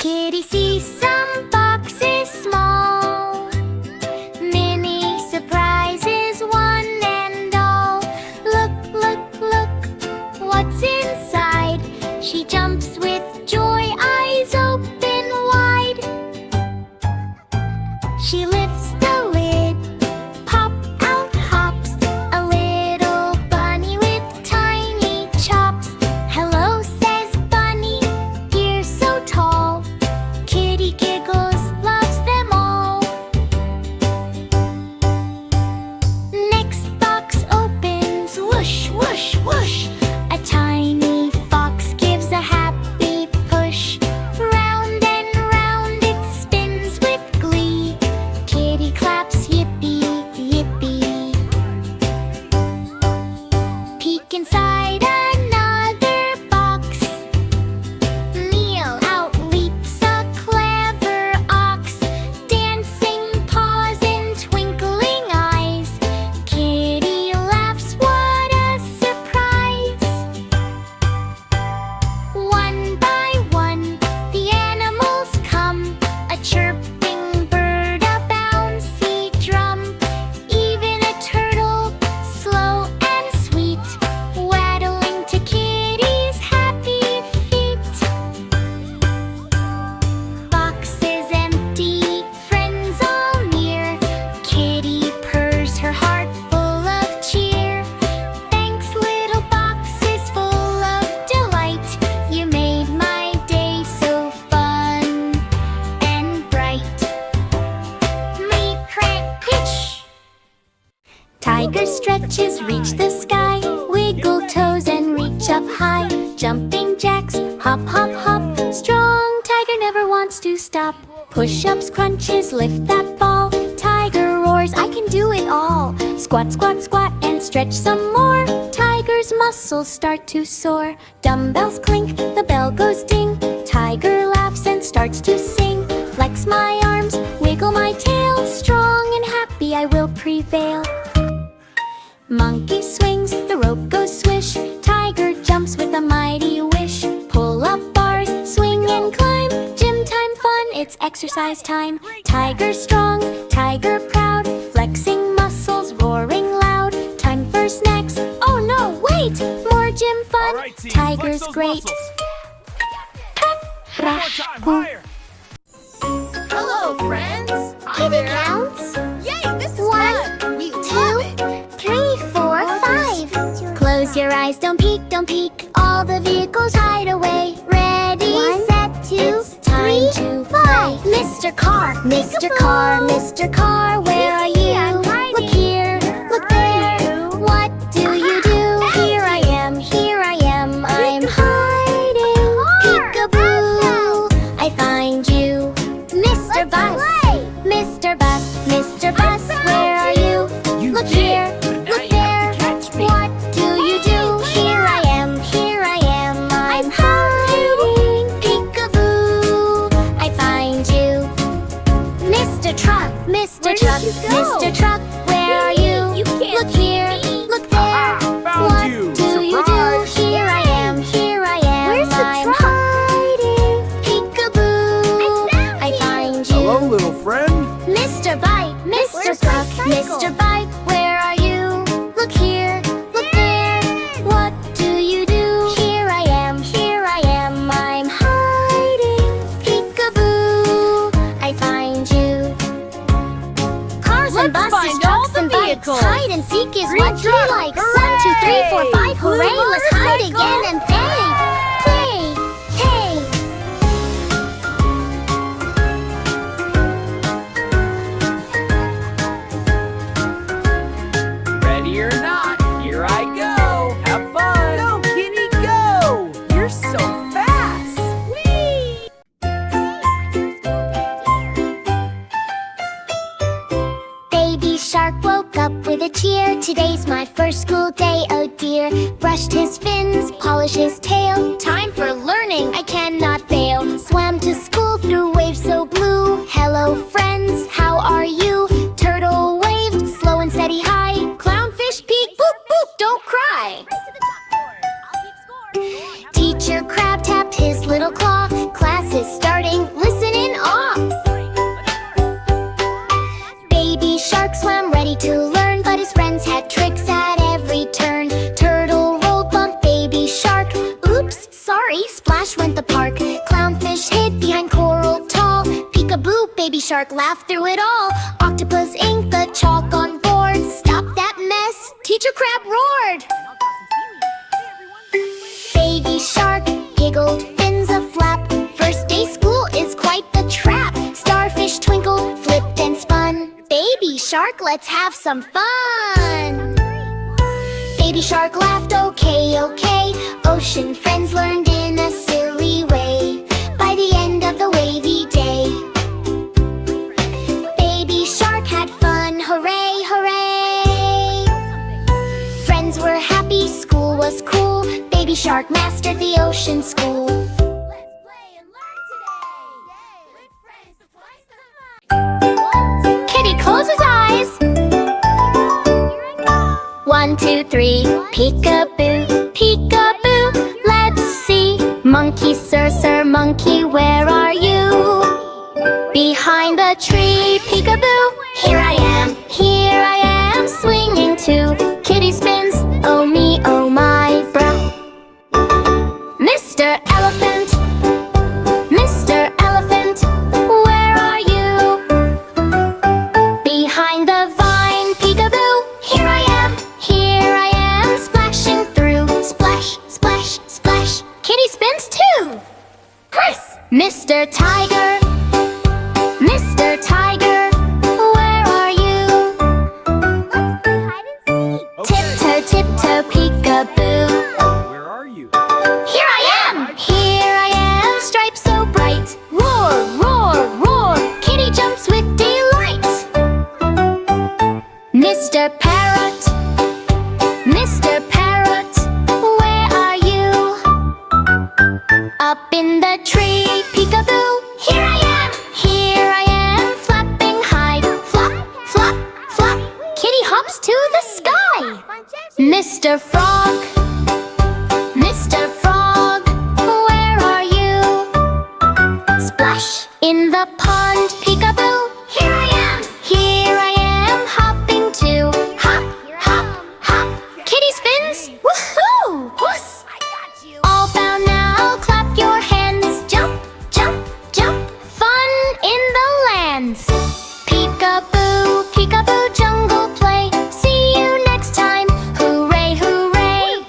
Kitty sees some boxes small, many surprises, one and all. Look, look, look, what's inside? She jumps with joy, eyes open wide. She lifts the lid, pop out hops a little bunny with tiny chops. Hello, says Bunny, you're so tall. Kitty giggles, loves them all. Next box opens, whoosh, whoosh, whoosh. A tiny fox gives a happy push. Round and round it spins with glee. Kitty claps, yippee, yippee. Peek inside another box. Kneel out leaps a clever ox. Dancing paws and twinkling eyes. Kitty laughs, what a surprise. One by one, the animals come. A chirping bird, a bouncy drum. Even a turtle, slow and sweet, waddling to Kitty's happy feet. Boxes empty, friends all near. Kitty purrs, her heart full of cheer. Thanks, little boxes full of delight. You made my day so fun and bright. Me crank pitch. Tiger stretches, reach the sky. Wiggle toes and reach up high. Jumping jacks, hop, hop, hop. Strong tiger never wants to stop. Push-ups, crunches, lift that ball. Tiger roars, I can do it all. Squat, squat, squat, and stretch some more. Tiger's muscles start to soar. Dumbbells clink, the bell goes ding. Tiger laughs and starts to sing. Flex my arms, wiggle my tail. Strong and happy I will prevail. Monkey swings, the rope goes swish. Tiger jumps with a mighty wish. Pull up bars, swing and climb. Gym time fun, it's exercise time. Tiger strong, tiger proud. Flexing muscles, roaring loud. Time for snacks, oh no, wait! More gym fun, All right, team, Tiger's flex those great. muscles. One more time, higher. Hello, friends! Kitty counts. Yay, this is One, fun! We 2, love it! 3, 4, 5. Close your eyes, don't peek, don't peek. All the vehicles hide away. Ready, set, 2, 3, 2, 5. Mr. Car, Mr. Car, Mr. Car, where are you? Look here, look there. What do you do? Here I am, I'm hiding. Peekaboo, I find you. Mr. Bus, Mr. Bus, Mr. Bus, where are you? Look here, look there. What do you do? Here I am, I'm hiding. Peekaboo, I find you. Mr. Truck, Mr. Truck, Mr. Truck, where are you? Look here, look there. Found you. What do you do? Surprise. Here I am, I'm hiding. Peekaboo, I find you. Hello, little friend. Mr. Bike, Mr. Buck, Mr. Bike, where are you? Look here, look there. What do you do? Here I am, I'm hiding. Peekaboo, I find you. Cars and Let's buses, find all trucks the and bikes. vehicles. Hide and seek is Green what you truck, like. 1, hooray! 2, 3, 4, 5, hooray! Blue Let's hide motorcycle. again and play. Play, hey. Ready or not, here I go. Have fun. Go, Kitty, go. You're so fast. Whee! Baby shark woke up with a cheer. Today's my first school day, oh dear. Brushed his fins, polished his tail. Time for learning, I cannot fail. Swam to school through waves so blue. Hello friends, how are you? Turtle waved, slow and steady high. Clownfish peeked, boop boop, don't cry. Teacher crab tapped his little claw. Class is starting. peekaboo, baby shark laughed through it all. Octopus inked the chalk on board. Stop that mess, teacher crab roared. Baby shark giggled, fins a-flap. First day school is quite the trap. Starfish twinkled, flipped and spun. Baby shark, let's have some fun. Baby shark laughed, okay, okay. Ocean friends learned in a silly way. By the end of the wavy day, baby shark had fun, hooray, hooray. Friends were happy, school was cool. Baby shark mastered the ocean school. Let's play and learn today. With friends, twice the fun. Kitty, close his eyes. 1, 2, 3, peekaboo, peekaboo. Let's see. Monkey, sir, monkey, where are you? Behind the tree, peekaboo. Here I am, swinging too. Kitty spins, oh me, oh my, brow. Mr. Elephant, Mr. Elephant, where are you? Behind the vine, peekaboo. Here I am, splashing through. Splash, splash, splash. Kitty spins too. Chris! Mr. Tiger, Mr. Tiger, where are you? Tiptoe, tiptoe, peekaboo. Where are you? Here I am, stripes so bright. Roar, roar, roar, Kitty jumps with delight. Mr. Parrot, Mr. Parrot, where are you? Up in the tree, peekaboo. Here I am, flapping high. Flop, flop, flop, Kitty hops to the sky. Mr. Frog, Mr. Frog, where are you? Splash in the pond, peekaboo. Here I am, hopping too. Hop, hop, hop, Kitty spins, woohoo! All found now, clap your hands. Jump, jump, jump, fun in the lands. Peekaboo, peekaboo, jungle play. See you next time, hooray, hooray.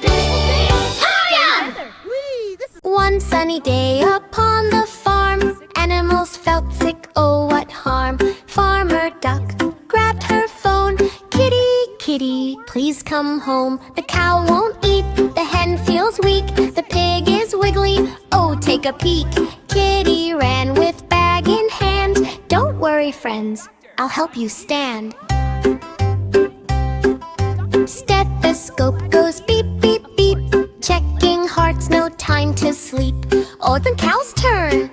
One sunny day upon the farm, animals felt sick, oh what harm. Farmer Duck grabbed her phone. Kitty, kitty, please come home. The cow won't eat, the hen feels weak, the pig is wiggly, oh take a peek. Kitty ran with bag in hand. Don't worry friends, I'll help you stand. Stethoscope goes beep, beep, beep. Checking hearts, no time to sleep. Oh, then cow's turn.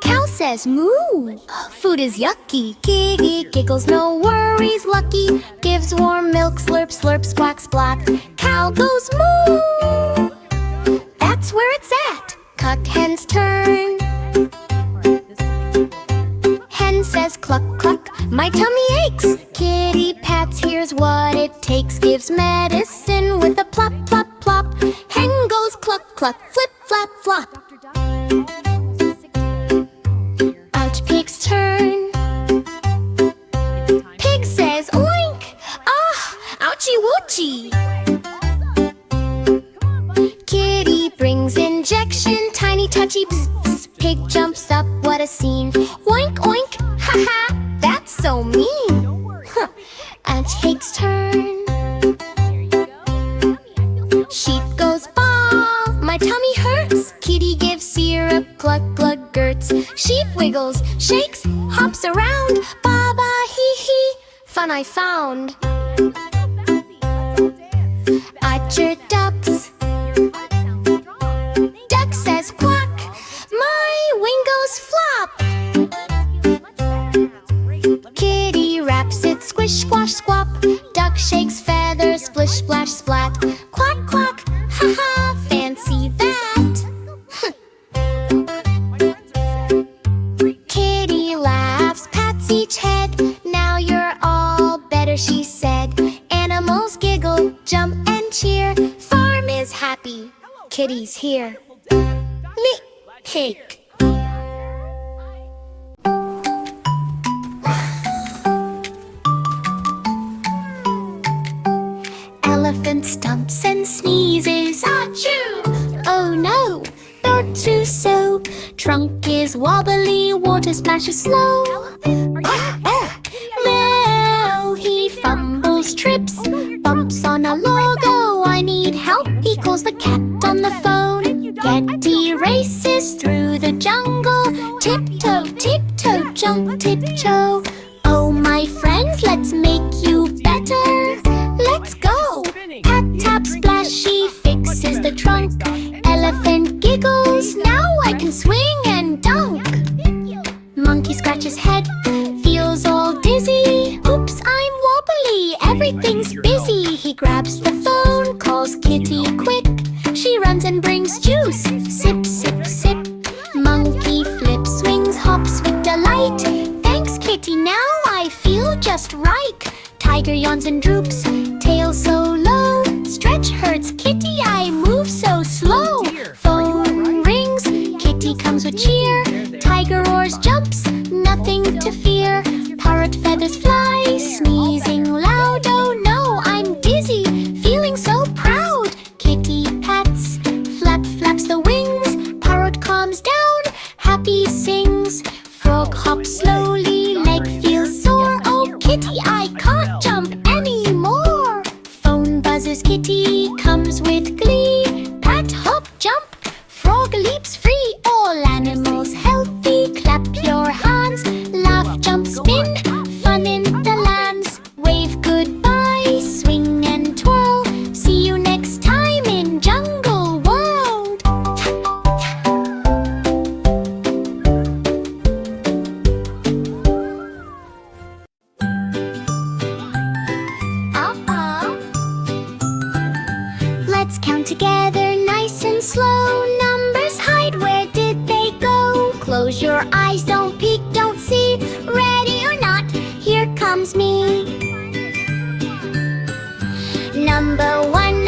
Cow says moo. Food is yucky. Kitty giggles, no worries, lucky. Gives warm milk, slurp, slurp, squawk, splack. Cow goes moo. That's where it's at. Cocked hen's turn. Hen says cluck, cluck, my tummy aches. Kitty pats, here's what it takes. Gives medicine with a plop, plop, plop. Hen goes cluck, cluck, flip, flap, flop. Aunt Pig's turn. Pig says oink. Ah, ouchie woochie. Kitty brings injection, tiny touchy pss, pss. Pig jumps up, what a scene. Oink, oink, ha ha, that's so mean. Huh. Aunt Pig's turn. Sheep goes baa, my tummy hurts. Kitty gives syrup, cluck, cluck, gurts. Sheep wiggles, shakes, hops around. Ba ba hee hee, fun I found. Archer ducks. Duck says quack, my wing goes flop. Kitty wraps it, squish, squash, squawk. Duck shakes feathers, splish, splash, splat. Quack, quack, ha ha, fancy that. Kitty laughs, pats each head. Now you're all better, she said. Animals giggle, jump and cheer. Farm is happy, Kitty's here. Me, hick. Brook is wobbly, water splashes slow. Leo, he fumbles, trips, bumps on a log. Oh, I need help, he calls the cat on the phone. Getty races through the jungle. Tiptoe, tiptoe, jump, tiptoe. Oh, my friends, let's make you better. Let's go. Tap, tap, splashy fixes the trunk. Elephant giggles, now I can swing and dunk. Monkey scratches head, feels all dizzy. Oops, I'm wobbly, everything's busy. He grabs the phone, calls Kitty quick. She runs and brings juice. Sip, sip, sip. Monkey flips, swings, hops with delight. Thanks, Kitty, now I feel just right. Tiger yawns and droops, tail so low. Stretch hurts, Kitty, I move so slow. Phone rings, Kitty comes with cheer. Tiger roars, jumps, nothing to fear. Parrot feathers fly, sneezing loud. Oh no, I'm dizzy, feeling so proud. Kitty pats, flap flaps the wings. Parrot calms down, happy sings. Frog hops slowly, leg feels sore. Oh Kitty, I can't jump anymore. Phone buzzes, Kitty comes with glee. Pat, hop, jump, frog leaps free. All animals healthy, clap your hands. Laugh, jump, spin, fun in the lands. Wave goodbye, swing and twirl. See you next time in Jungle World. Let's count together nice and slow. Numbers hide, where did they go? Close your eyes, don't peek, don't see. Ready or not, here comes me. Number one,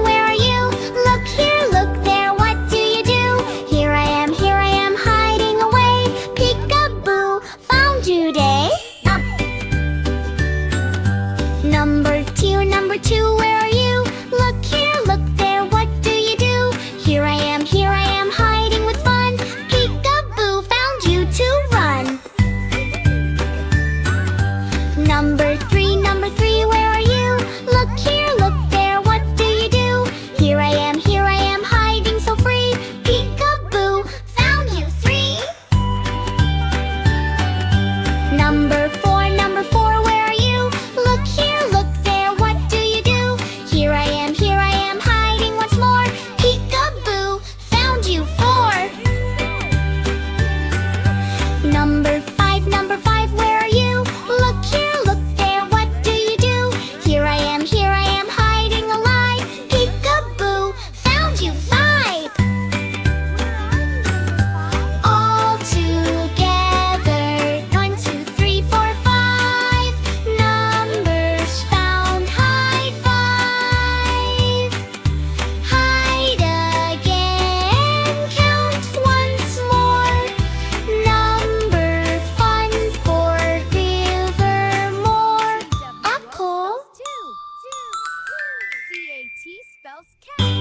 where are you? Look here, look there, what do you do? Here I am hiding away. Peek-a-boo, found you day. Up. Number two, where are you? Look here, look there, what do you do? Here I am hiding with fun. Peek-a-boo, found you to run. Number three, where are you? Look here, look there, what do you do? Here I am hiding so free. Peek-a-boo, found you three. Number four, where are you? Look here, look there, what do you do? Here I am hiding once more. Peek-a-boo, found you four. Number five, where are you? Look here, look there, what do you do? Here I am hiding a lie. Peek-a-boo, found you five. All together, 1, 2, 3, 4, 5. Numbers found, high five. Hide again, count once more. Number fun for Rivermore. Ako. CAT spells cat.